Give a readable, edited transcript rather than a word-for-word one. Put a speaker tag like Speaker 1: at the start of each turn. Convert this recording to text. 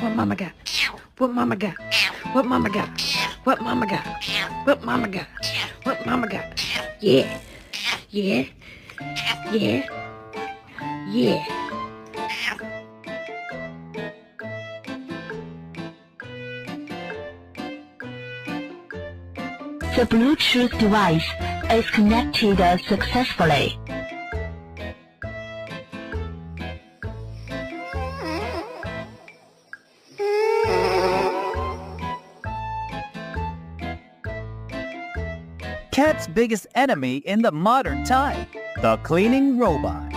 Speaker 1: What mama got? What mama got? What mama got? What mama got? What mama got? What mama got? Yeah. Yeah. Yeah. Yeah.
Speaker 2: The Bluetooth device is connected successfully.
Speaker 3: Cat's biggest enemy in the modern time, the cleaning robot.